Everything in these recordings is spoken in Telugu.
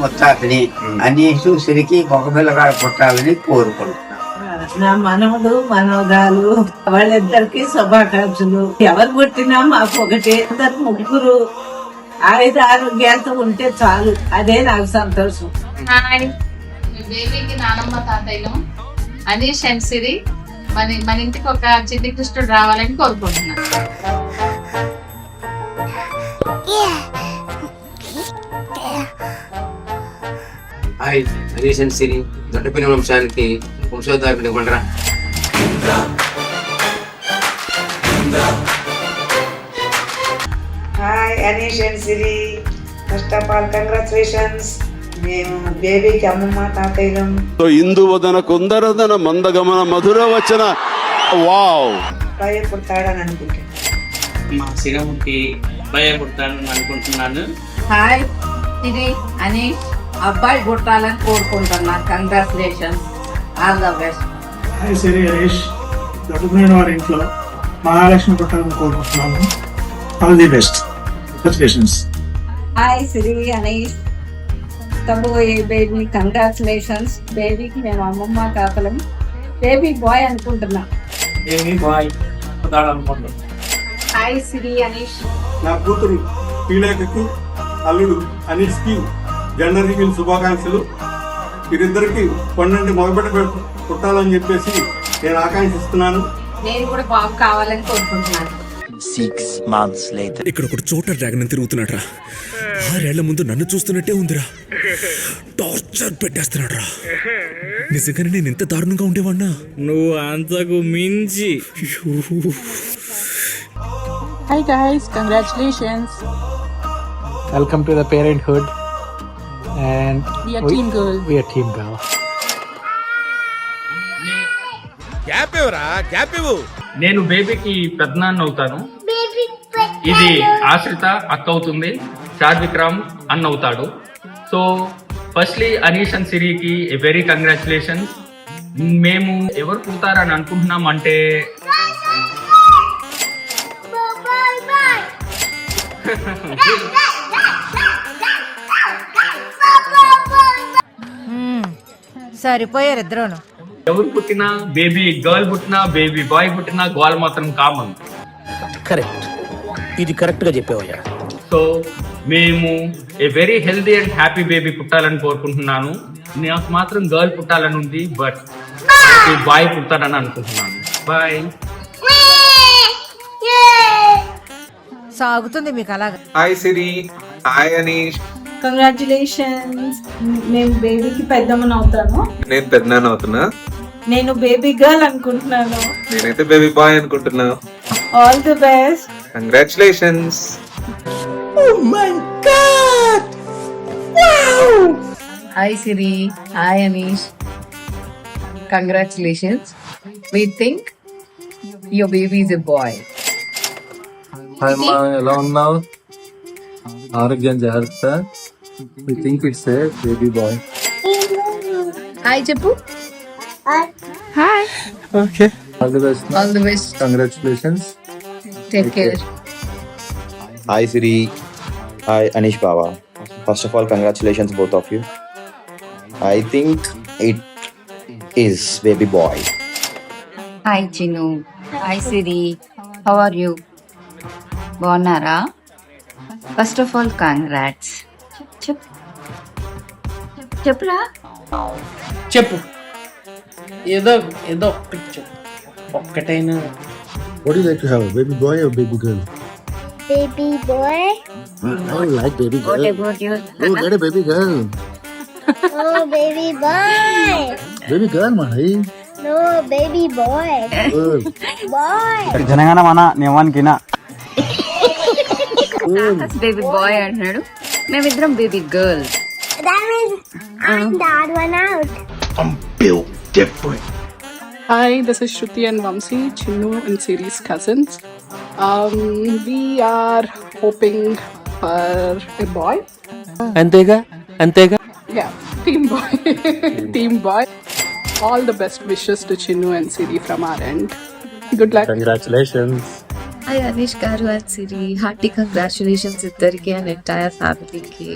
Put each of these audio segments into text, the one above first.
ముత్తాతని అనీషు సిరికి ఒక పిల్లగాడు పుట్టాలని కోరుకుంటున్నాను. నా మనవడు మనవరాలు వాళ్ళిద్దరికి శుభాకాంక్షలు. ఎవరు పుట్టినా మాకు ఒకటే, ఇద్దరు ముగ్గురు ఆయుధ ఆరోగ్యాలతో ఉంటే చాలు, అదే నాకు సంతోషం. బేబీకి నానమ్మ తాతయ్యను అనీష్ అండ్ సిరి మన ఇంటికి ఒక చిన్ని కృష్ణుడు రావాలని కోరుకుంటున్నాను. హాయ్ అనీష్ అండ్ సిరి దొడ్డపిన వంశానికి వంశోద్ధారకుడు ఇవ్వండిరా. Hi Anish and Siri, first of all congratulations. మేము బేబీకి అమ్మమ్మ తాతయ్యం. ఇందువదన కుందరదన మందగమన మధుర వచన వావ్ పుడతాడని అనుకుంటున్నాను. మా సిరముకి భయపడతానని అనుకుంటున్నాను. హాయ్ సిరి అనీష్, అబ్బాయి పుట్టాలని కోరుకుంటున్నాను. Congratulations, all the best. Hi Siri Harish, దొడ్డుపోయిన వారి ఇంట్లో మహాలక్ష్మి పుట్టాలని కోరుకుంటున్నాను. All the best, congratulations. Hi Siri Anish, కాబోయే బేబీ కంగ్రాచులేషన్స్. బేబీకి మేము అమ్మమ్మ తాతలం. బేబీ బాయ్ అనుకుంటున్నాం. హాయ్ సిరి అనీష్, నా కూతురు శ్రీలేఖకి అల్లుడు అనీష్కి జెండర్ రివీల్ శుభాకాంక్షలు. వీరిద్దరికి 12 మగబిడ్డ పుట్టాలని చెప్పేసి నేను ఆకాంక్షిస్తున్నాను. నేను కూడా బాబు కావాలని కోరుకుంటున్నాను. 6 months later. ఇక్కడ ఒక చోట డ్రాగన్ తిరుగుతున్నాడు రా. 6 ఏళ్ల ముందు నన్ను చూస్తున్నట్టే ఉందిరా. టార్చర్ పెట్టేస్తున్నాడు రా. నిజంగానే నేను ఇంత దారుణంగా ఉండేవాడినా? నువ్వు అంతకు మించి. Hi guys, congratulations. Welcome to the parenthood and We are team girl. We are team girl. నేను బేబీకి పెద్దనాన్న అవుతాను. ఇది ఆశ్రిత అక్క అవుతుంది. చార్విక్రామ్ అన్న అవుతాడు. సో ఫస్ట్లీ అనీష్ అండ్ సిరికి వెరీ కంగ్రాచులేషన్స్. మేము ఎవరు పుడతారని అనుకుంటున్నాం అంటే సరిపోయారు ఇద్దరును. ఎవరు పుట్టినా, బేబీ గర్ల్ పుట్టినా బేబీ బాయ్ పుట్టినా గోల్ మాత్రం కామన్. కరెక్ట్, ఇది కరెక్ట్ గా చెప్పావయ్యా. సో మేము a very healthy and happy baby పుట్టాలని కోరుకుంటున్నాను. నాకు మాత్రం గర్ల్ పుట్టాలని ఉంది, బట్ బాయ్ పుట్టాలని అనుకుంటున్నాను. బాయ్. సాగుతుంది మీకు అలాగా. Hi Siri, hi Anish. Congratulations. నేను బేబీకి పెద్దమ్మని అవుతాను. నేను పెద్దనాన్న అవుతున్నా. నేను బేబీ గర్ల్ అనుకుంటున్నాను. నేనైతే బేబీ బాయ్ అనుకుంటున్నా. All the best. Congratulations. Hi Siri, hi Anish, congratulations. We think your baby is a boy. Hi మా, ఎలా ఉన్నావు? ఆరోగ్యం జాగ్రత్త. We think it's a baby boy. Hi చెప్పు. Hi. Okay, all the best. All the best. Congratulations. Take care. Hi Siri. Hi Anish Baba. First of all, congratulations both of you. I think it is baby boy. Hi Chinu. Hi Siri, how are you? బాగున్నారా? First of all congrats. చెప్పురా. చెప్పు, ఏదో ఏదో ఒక్కటి చెప్పు, ఒక్కటైనా. What do you like to have, a baby boy or baby girl? Baby boy. I like baby girl. What about you? Oh, get a baby girl. Oh, baby boy. Baby girl, mahai. No, baby boy. Girl. Boy. జనగణ మన నివాన్కినా. బేబీ బాయ్ అంటున్నాడు, మేమిద్దరం baby girl. That means I'm the odd one out. I'm built different. Hi, this is Shruti and Vamsi, Chinnu and Siri's cousins. We are hoping for a boy. అంతేగా అంతేగా. Yeah, team boy. Team boy. All the best wishes to Chinnu and Siri from our end. Good luck. Congratulations. Hi Anish గారు అండ్ సిరి, హార్టీ కంగ్రాచులేషన్స్ ఇద్దరికి అండ్ ఎంటైర్ ఫ్యామిలీకి.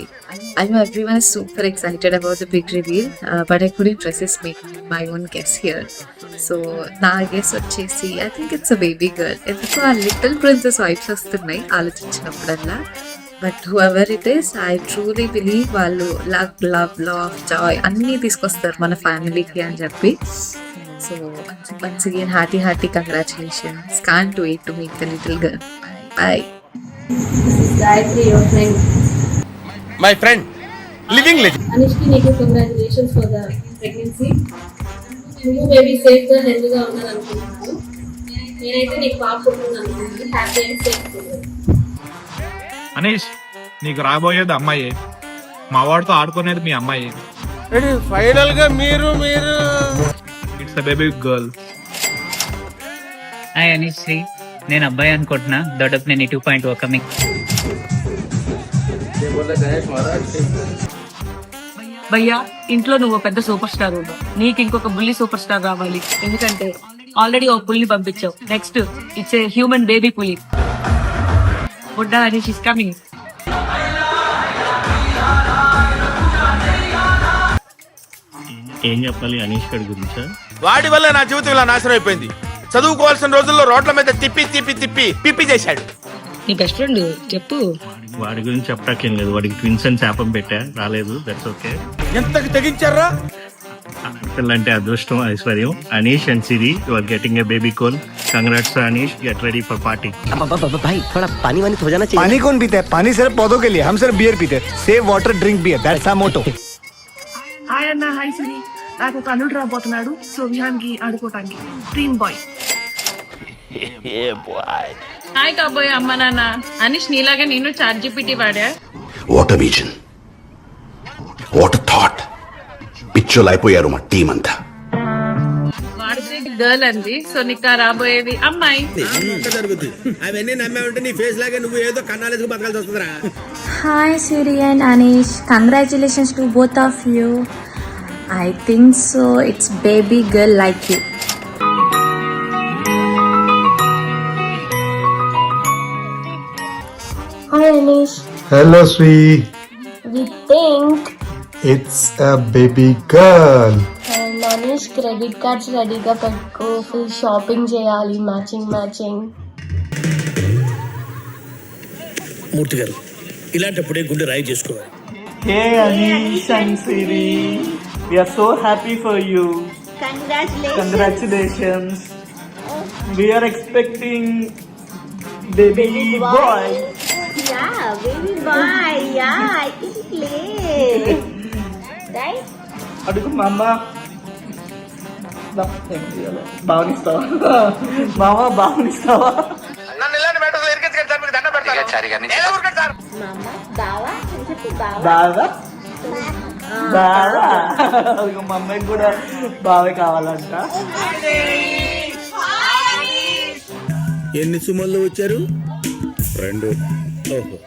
I know everyone is super excited about the big reveal, but I couldn't resist making my own guess here. So నా గెస్ వచ్చేసి I think it's a baby girl. ఎందుకు ఆ లిటిల్ ప్రిన్సెస్ వైబ్స్ వస్తున్నాయి ఆలోచించినప్పుడల్లా. But whoever it is, I truly believe వాళ్ళు లవ్ జాయ్ అన్నీ తీసుకొస్తారు మన ఫ్యామిలీకి అని చెప్పి. So once again hearty congratulations. Can't wait to meet the little girl. Bye. This is Gayatri, your friend. My friend living legend. Anishki, నీకు congratulations for the pregnancy. నువ్వు బేబీ సేఫ్ గా హెల్త్ గా ఉందని అనుకుంటున్నాను. నేనైతే నీకు పాప పుట్టింది అనుకుంటున్నాను. Happy and safe. అనీష్, నీకు రాబోయేది అమ్మాయి, మా వాడితో ఆడుకునేది మీ అమ్మాయి. ఫైనల్ గా మీరు it's a baby girl. Hi Anish Sri, నేను అబ్బాయి అనుకుంటున్నా. దొడ్డపు నేను 2.0 కమింగ్. భయ్యా, ఇంట్లో నువ్వు పెద్ద సూపర్ స్టార్ ఉన్నావు, నీకు ఇంకొక బుల్లి సూపర్ స్టార్ రావాలి. ఎందుకంటే ఆల్రెడీ ఒక పులిని పంపించావు. Next it's a human baby పులి. బుడ్డా అనీష్ ఇస్ కమింగ్. ఏం చెప్పాలి అనీష్ గారి గురించి? వాడి వల్ల నా జీవితం ఇలా నాశనం అయిపోయింది. చదువుకోవాల్సిన రోజుల్లో రోడ్ల మీద తిప్పి చేశాడు. నీ బెస్ట్ ఫ్రెండ్ చెప్పు. వాడి గురించి చెప్పటాకేం లేదు. వాడికి ట్విన్స్ అని శాపం పెట్టా, రాలేదు. That's okay. ఎంతకు తెగించారా? పిల్లంటే అదృష్టం, ఐశ్వర్యం. Anish and Siri, you are getting a baby call. Congrats Anish, get ready for party. भाई थोड़ा पानी वानी हो जाना चाहिए. पानी कौन पीता है? पानी सिर्फ पौधों के लिए, हम सिर्फ बियर पीते हैं. Save water, drink beer, that's our motto. Hi అన్న, హాయ్ సిరి. నాకు ఒక అల్లుడు రాబోతున్నాడు, సో విహాన్కి ఆడుకోవటానికి. Dream boy. హాయ్ కాబోయే అమ్మ నాన్న. అనీష్ నీలాగా నేను ChatGPT వాడా. What a vision, what a thought. పిచ్చోలు అయిపోయారు మా టీం అంతా. వాడితే గర్ల్ అంది, సో నీకు రాబోయేది అమ్మాయి. అవన్నీ నమ్మే ఉంటే నీ ఫేస్ లాగా నువ్వు ఏదో కన్నాలేసుకు బతకాల్సి వస్తుందిరా. Hi Siri and Anish, congratulations to both of you. I think so it's baby girl like you. Hi Anish. Hello, sweet. We think It's a baby girl. and Anish credit cards రెడీగా పెట్టుకో. ఫుల్ షాపింగ్ చేయాలి, మ్యాచింగ్. మూర్తి గారు, ఇలాంటప్పుడే గుండె రాయి చేసుకోవాలి. Hey Anish and Siri, we are so happy for you. Congratulations. We are expecting baby boy. Yeah, baby boy. Yeah, I can play. Right? అడుగు మామ. బాగునిస్తావా మామ? బాగునిస్తావా? నన్ను ఇలాంటి మ్యాటర్స్ ఎరికెత్తుకెళ్ళి సార్ మీకు దండం పెడతాను. బావా అని చెప్పు. బాగా బాగా. అదిగో మా అమ్మాయికి కూడా బాగా కావాలంట. ఎన్ని సుమల్లో వచ్చారు? 2. ఓహో.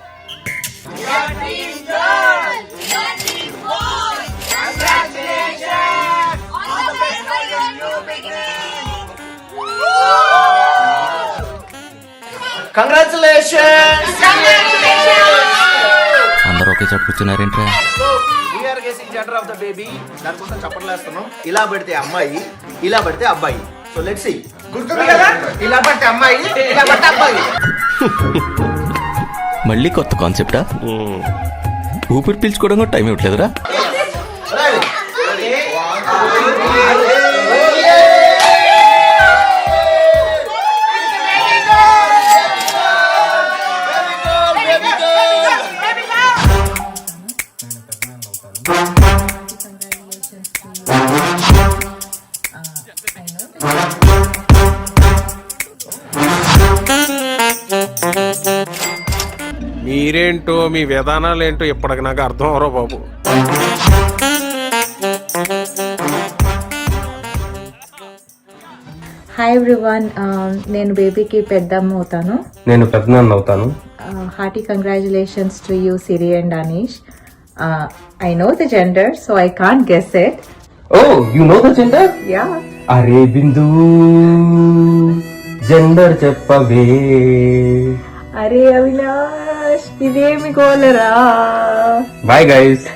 కంగ్రాచులేషన్స్. అందరూ ఒకే చోట కూర్చున్నారేంట్రా? We're guessing gender of the baby. దానికోసం చప్పట్లేస్తున్నాం. ఇలా పడితే అమ్మాయి, ఇలా పడితే అబ్బాయి. So let's see. గుర్తుంది కదా? ఇలా పడితే అమ్మాయి, ఇలా పడితే అబ్బాయి. మళ్ళీ కొత్త కాన్సెప్టా? ఊపిరి పీల్చుకోవడం కూడా టైం ఇవ్వట్లేదురా. మీరేంటో మీ విధానాలు ఏంటో ఇప్పటికి నాకు అర్థం అవరో బాబు. హాయ్ ఎవ్రీవన్, నేను బేబీకి పెద్దమ్మ అవుతాను. నేను పెద్దనాన్న అవుతాను. Hearty congratulations to you Siri and Anish. I know the gender, so I can't guess it. Oh, you know the gender? Yeah. అరే బిందు, జెండర్ చెప్పవే. అరే అవినాష్, ఇదేమి కోలరా? Bye guys.